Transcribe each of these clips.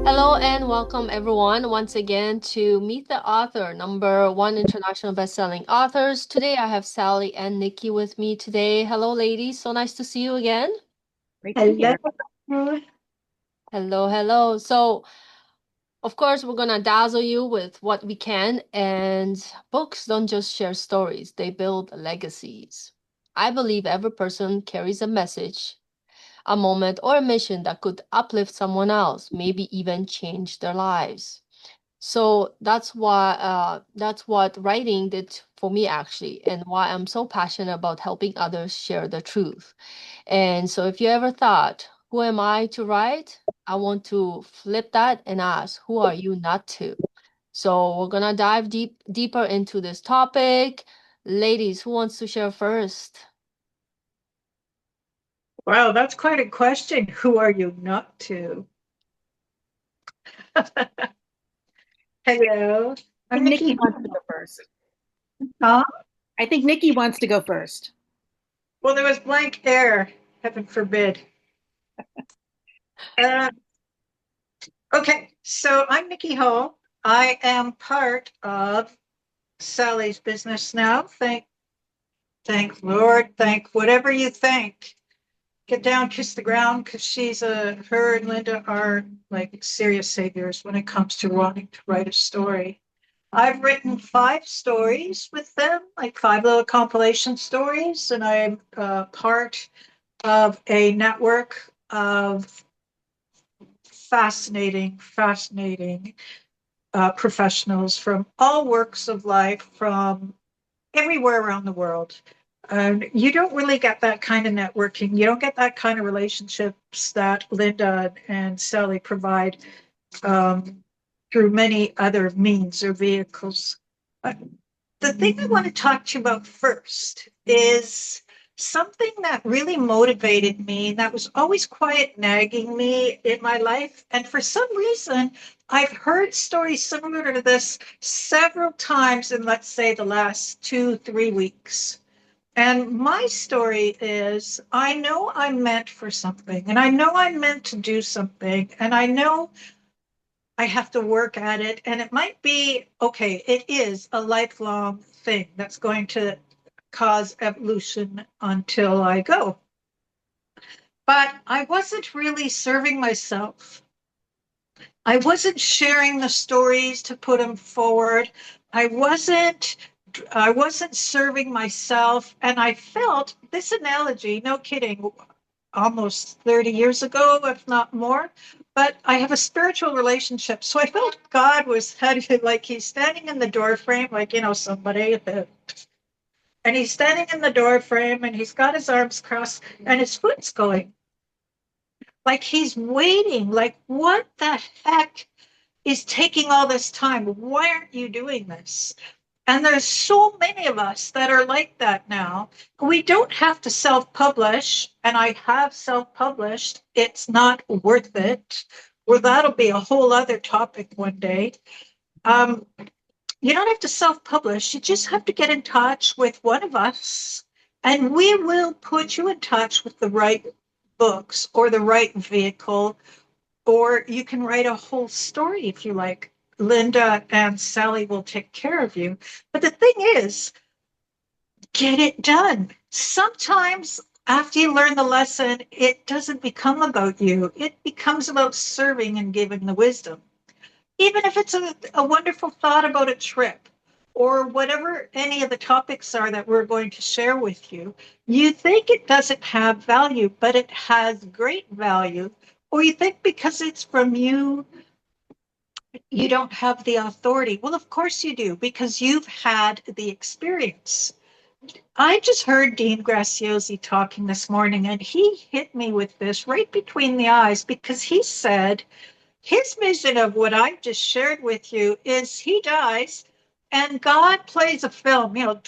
Hello and welcome everyone once again to Meet the Author, number one international best-selling authors. Today I have Sally and Nikki with me today. Hello, ladies. So nice to see you again. Great to be here. Hello. Hello, hello. So, of course, we're gonna dazzle you with what we can, and books don't just share stories, they build legacies. I believe every person carries a message, a moment, or a mission that could uplift someone else, maybe even change their lives. So that's what writing did for me actually, and why I'm so passionate about helping others share the truth. And so if you ever thought, who am I to write? I want to flip that and ask, who are you not to? So we're gonna dive deeper into this topic. Ladies, who wants to share first? Wow, that's quite a question. Who are you not to? Hello, I I'm think Nikki Nikki. wants to go first. Huh? I think Nikki wants to go first. Well, there was blank air, heaven forbid. Uh, okay, so I'm Nikki Hall. I am part of Sally's business now. Thank Lord, thank whatever you think. Get down, kiss the ground, because her and Linda are like serious saviors when it comes to wanting to write a story. I've written 5 stories with them, like 5 little compilation stories, and I'm part of a network of fascinating professionals from all walks of life, from everywhere around the world. You don't really get that kind of networking. You don't get that kind of relationships that Linda and Sally provide through many other means or vehicles. Uh, the thing I want to talk to you about first is something that really motivated me, that was always quiet nagging me in my life. And for some reason, I've heard stories similar to this several times in, let's say, the last 2, 3 weeks. And my story is I know I'm meant for something, and I know I'm meant to do something, and I know I have to work at it. And it might be, okay, it is a lifelong thing that's going to cause evolution until I go. But I wasn't really serving myself. I wasn't sharing the stories to put them forward. I wasn't I wasn't serving myself. And I felt this analogy, no kidding, almost 30 years ago, if not more. But I have a spiritual relationship. So I felt God was like he's standing in the door frame, like, somebody, and he's standing in the door frame and he's got his arms crossed and his foot's going. Like he's waiting. Like, what the heck is taking all this time? Why aren't you doing this? And there's so many of us that are like that now. We don't have to self-publish, and I have self-published. It's not worth it. Or that'll be a whole other topic one day. Um, you don't have to self-publish. You just have to get in touch with one of us, and we will put you in touch with the right books or the right vehicle, or you can write a whole story if you like. Linda and Sally will take care of you. But the thing is, get it done. Sometimes after you learn the lesson, it doesn't become about you. It becomes about serving and giving the wisdom. Even if it's a wonderful thought about a trip or whatever any of the topics are that we're going to share with you, you think it doesn't have value, but it has great value. Or you think because it's from you, you don't have the authority. Well, of course you do, because you've had the experience. I just heard Dean Graziosi talking this morning, and he hit me with this right between the eyes because he said his vision of what I've just shared with you is he dies and God plays a film, on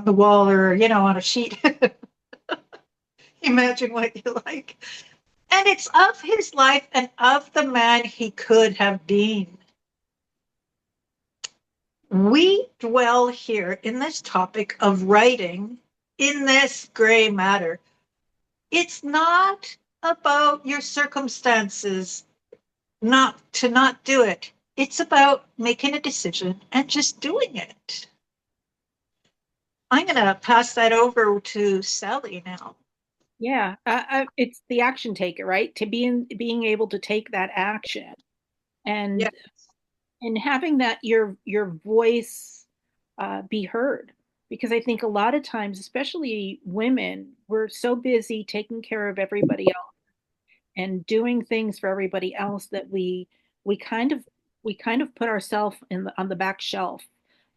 the wall or, on a sheet. Imagine what you like. And it's of his life and of the man he could have been. We dwell here in this topic of writing in this gray matter. It's not about your circumstances not do it. It's about making a decision and just doing it. I'm going to pass that over to Sally now. Yeah, it's the action taker, right? To being able to take that action Yeah. and having that your voice be heard. Because I think a lot of times, especially women, we're so busy taking care of everybody else and doing things for everybody else that we kind of we kind of put ourselves on the back shelf.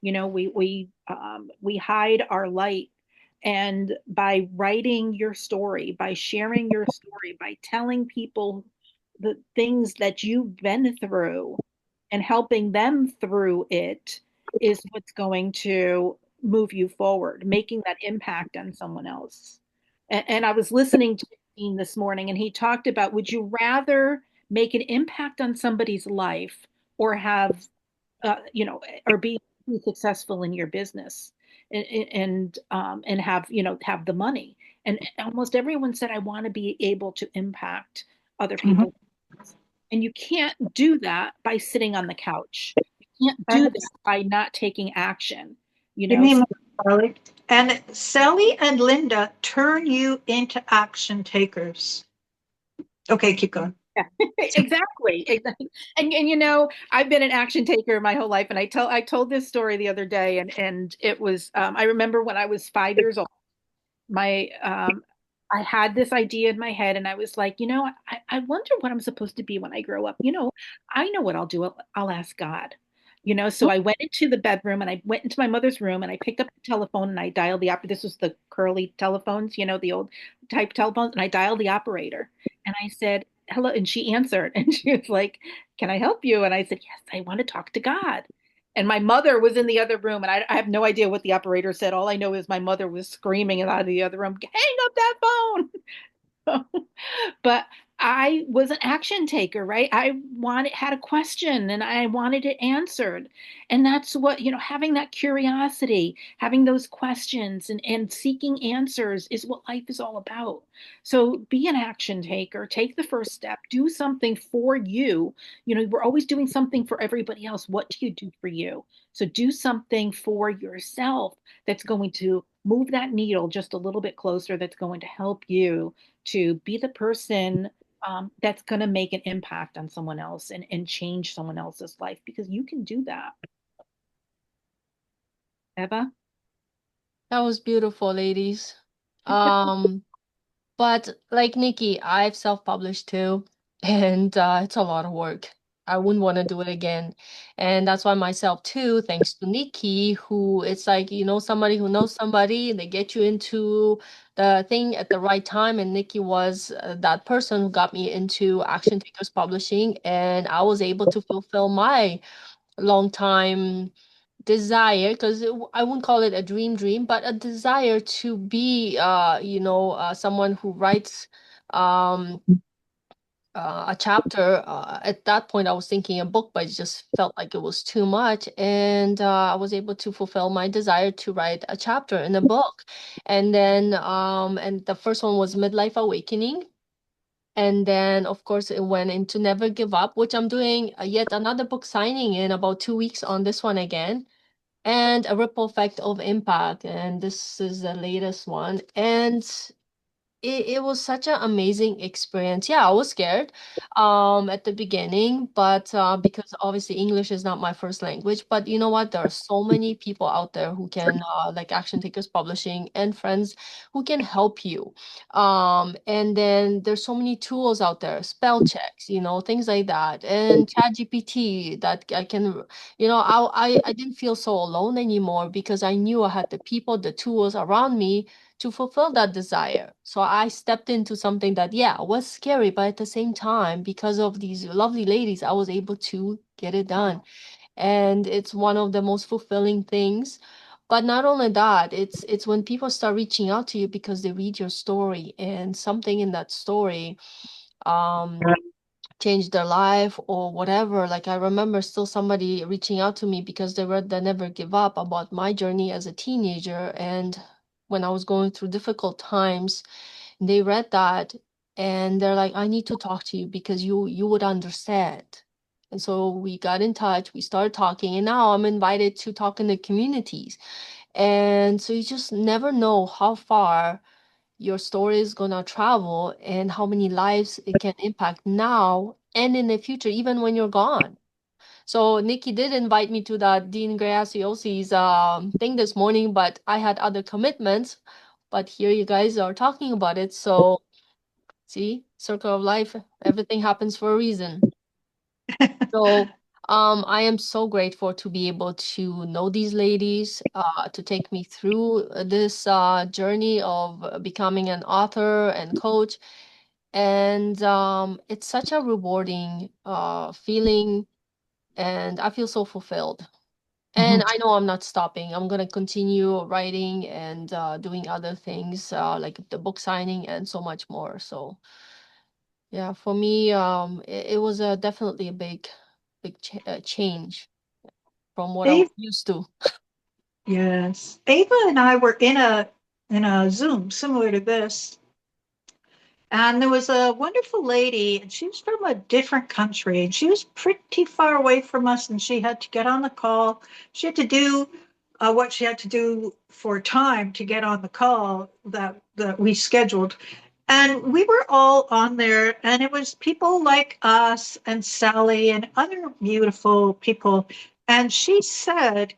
You know, we hide our light. And by writing your story, by sharing your story, by telling people the things that you've been through and helping them through it is what's going to move you forward, making that impact on someone else. And I was listening to Dean this morning, and he talked about, would you rather make an impact on somebody's life or have, or be successful in your business and have, have the money? And almost everyone said, I want to be able to impact other Mhm. people. And you can't do that by sitting on the couch. You can't do And that by not taking action, you give know? me So more, Sally. And Sally and Linda turn you into action takers. Okay, keep going. yeah, exactly, exactly. And I've been an action taker my whole life, and I told this story the other day, and it was I remember when I was 5 years old, my I had this idea in my head, and I was like, I wonder what I'm supposed to be when I grow up. I know what I'll do. I'll ask God. So I went into the bedroom and I went into my mother's room and I picked up the telephone and I dialed this was the curly telephones, the old type telephones, and I dialed the operator and I said, hello, and she answered and she was like, can I help you? And I said, yes, I want to talk to God. And my mother was in the other room, and I have no idea what the operator said. All I know is my mother was screaming out of the other room, hang up that phone. But I was an action taker, right? I had a question and I wanted it answered. And that's what, having that curiosity, having those questions and seeking answers is what life is all about. So be an action taker, take the first step, do something for you. We're always doing something for everybody else. What do you do for you? So do something for yourself that's going to move that needle just a little bit closer, that's going to help you to be the person that's going to make an impact on someone else and change someone else's life, because you can do that. Eva? That was beautiful, ladies. Um, but like Nikki, I've self-published too, and it's a lot of work. I wouldn't want to do it again. And that's why myself too, thanks to Nikki, who it's like, somebody who knows somebody, and they get you into the thing at the right time. And Nikki was that person who got me into Action Takers Publishing, and I was able to fulfill my long time desire, because I wouldn't call it a dream, but a desire to be someone who writes um a chapter. At that point I was thinking a book, but it just felt like it was too much, and I was able to fulfill my desire to write a chapter in a book. And then and the first one was Midlife Awakening. And then, of course, it went into Never Give Up, which I'm doing yet another book signing in about 2 weeks on this one again, and A Ripple Effect of Impact. And this is the latest one. And it was such an amazing experience. Yeah, I was scared at the beginning, but because obviously English is not my first language. But you know what? There are so many people out there who can like Action Takers Publishing and friends who can help you. And then there's so many tools out there, spell checks, things like that, and ChatGPT that I can, I didn't feel so alone anymore because I knew I had the people, the tools around me to fulfill that desire. So I stepped into something that, yeah, was scary, but at the same time, because of these lovely ladies, I was able to get it done. And it's one of the most fulfilling things. But not only that, it's when people start reaching out to you because they read your story and something in that story um changed their life or whatever. Like I remember still somebody reaching out to me because they read the Never Give Up about my journey as a teenager, and when I was going through difficult times. They read that and they're like, I need to talk to you because you would understand. And so we got in touch, we started talking, and now I'm invited to talk in the communities. And so you just never know how far your story is gonna travel and how many lives it can impact now and in the future, even when you're gone. So Nikki did invite me to the Dean Graciosi's thing this morning, but I had other commitments. But here you guys are talking about it. So see, circle of life, everything happens for a reason. So I am so grateful to be able to know these ladies, to take me through this journey of becoming an author and coach. And it's such a rewarding feeling, and I feel so fulfilled. And Mhm. I know I'm not stopping. I'm gonna continue writing and doing other things like the book signing and so much more. So yeah, for me, it was definitely a big change from what I was Ava, used to. yes. Ava and I were in a Zoom similar to this. And there was a wonderful lady, and she was from a different country, and she was pretty far away from us, and she had to get on the call. She had to do what she had to do for time to get on the call that we scheduled. And we were all on there, and it was people like us and Sally and other beautiful people. And she said,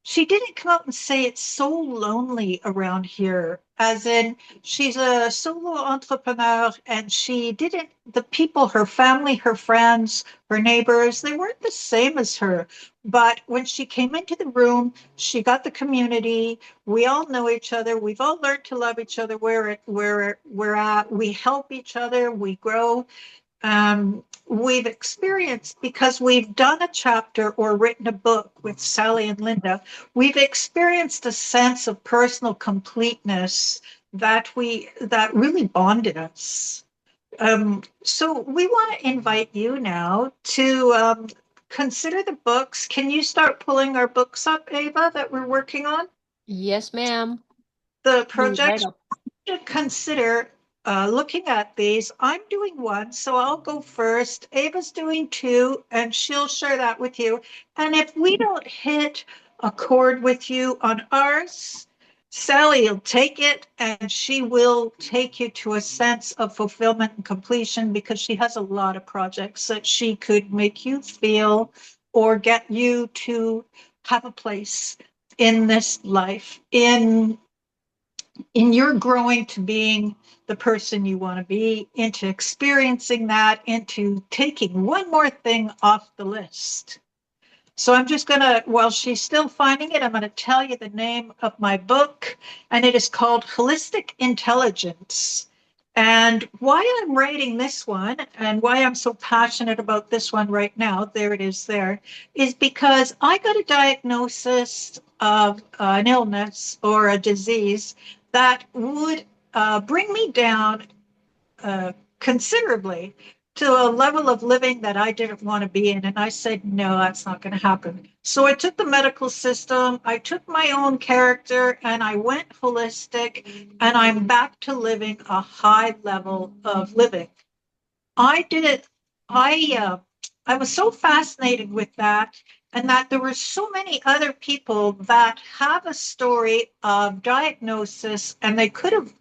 she didn't come out and say it's so lonely around here, as in she's a solo entrepreneur and she didn't, the people, her family, her friends, her neighbors, they weren't the same as her. But when she came into the room, she got the community. We all know each other. We've all learned to love each other where we're at. We help each other. We grow. We've experienced, because we've done a chapter or written a book with Sally and Linda, we've experienced a sense of personal completeness that really bonded us. So we want to invite you now to consider the books. Can you start pulling our books up, Ava, that we're working on? Yes, ma'am. The Pull it right projects up. to consider looking at these. I'm doing one, so I'll go first. Ava's doing two, and she'll share that with you. And if we don't hit a chord with you on ours, Sally will take it and she will take you to a sense of fulfillment and completion, because she has a lot of projects that she could make you feel or get you to have a place in this life, in your growing to being the person you want to be, into experiencing that, into taking one more thing off the list. So I'm just going to, while she's still finding it, I'm going to tell you the name of my book, and it is called Holistic Intelligence. And why I'm writing this one and why I'm so passionate about this one right now, there it is there, is because I got a diagnosis of an illness or a disease that would bring me down considerably to a level of living that I didn't want to be in. And I said, no, that's not going to happen. So I took the medical system, I took my own character, and I went holistic, and I'm back to living a high level of living. I did it. I was so fascinated with that, and that there were so many other people that have a story of diagnosis, and they could have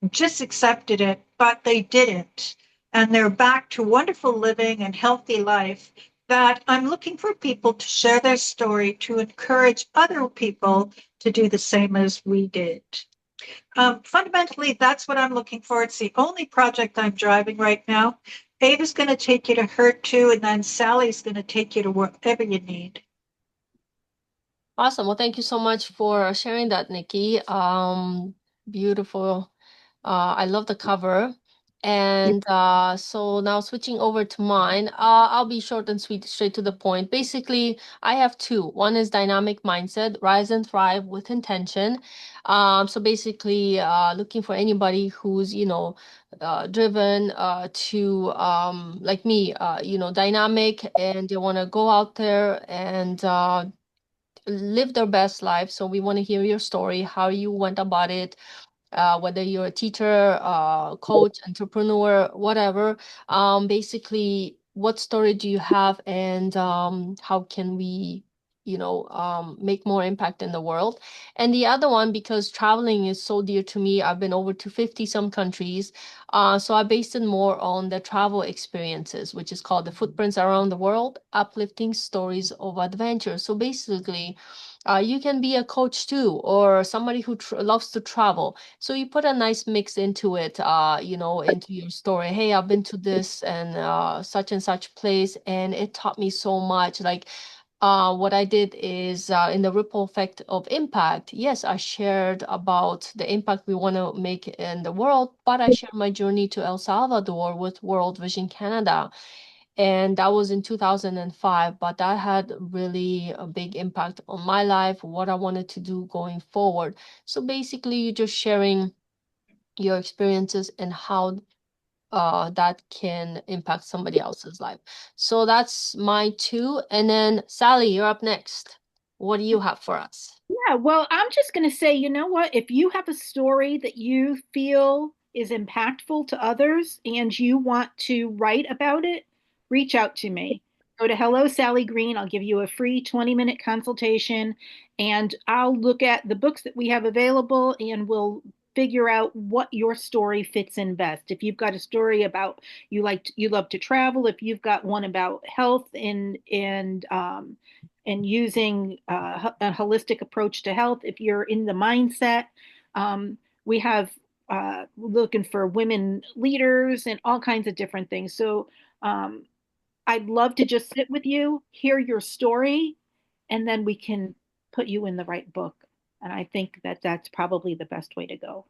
just accepted it, but they didn't. And they're back to wonderful living and healthy life. That I'm looking for people to share their story to encourage other people to do the same as we did. Fundamentally, that's what I'm looking for. It's the only project I'm driving right now. Ava's going to take you to her too, and then Sally's going to take you to wherever you need. Awesome. Well, thank you so much for sharing that, Nikki. Beautiful. I love the cover. And so now switching over to mine, I'll be short and sweet, straight to the point. Basically, I have two. One is dynamic mindset, rise and thrive with intention. So basically, looking for anybody who's, driven to, like me, dynamic, and they want to go out there and live their best life. So we want to hear your story, how you went about it, whether you're a teacher, coach, entrepreneur, whatever. Basically, what story do you have, and how can we, make more impact in the world? And the other one, because traveling is so dear to me, I've been over to 50 some countries. So I based it more on the travel experiences, which is called the Footprints Around the World, Uplifting Stories of Adventure. So basically, you can be a coach too, or somebody who loves to travel. So you put a nice mix into it, into your story. Hey, I've been to this and such place, and it taught me so much. Like, what I did is in the ripple effect of impact. Yes, I shared about the impact we want to make in the world, but I shared my journey to El Salvador with World Vision Canada, and that was in 2005. But that had really a big impact on my life, what I wanted to do going forward. So basically, you're just sharing your experiences and how that can impact somebody else's life. So that's my two. And then Sally, you're up next. What do you have for us? Yeah, well, I'm just going to say, you know what? If you have a story that you feel is impactful to others and you want to write about it, reach out to me. Go to Hello Sally Green. I'll give you a free 20-minute consultation and I'll look at the books that we have available and we'll figure out what your story fits in best. If you've got a story about you love to travel, if you've got one about health and using a holistic approach to health. If you're in the mindset, we have looking for women leaders and all kinds of different things. So I'd love to just sit with you, hear your story, and then we can put you in the right book. And I think that that's probably the best way to go.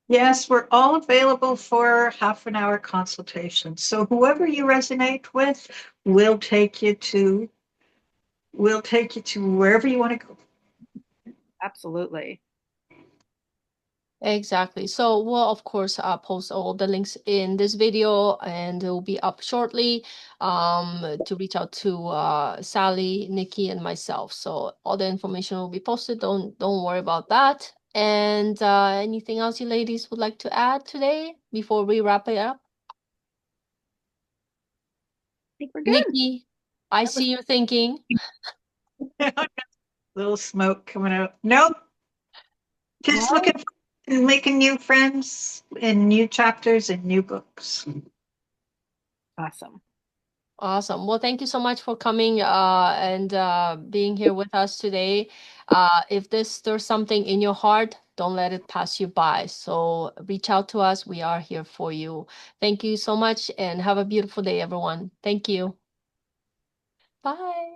Yes, we're all available for half an hour consultation. So whoever you resonate with, we'll take you to we'll take you to wherever you want to go. Absolutely. Exactly. So we'll of course post all the links in this video, and it will be up shortly to reach out to Sally, Nikki, and myself. So all the information will be posted. Don't worry about that. And anything else you ladies would like to add today before we wrap it up? I think we're good. Nikki, I That was see you thinking. Little smoke coming out. Nope. Just All looking for and making new friends in new chapters and new books. awesome. Awesome. Well, thank you so much for coming and being here with us today. If there's something in your heart, don't let it pass you by. So reach out to us. We are here for you. Thank you so much and have a beautiful day, everyone. Thank you. Bye.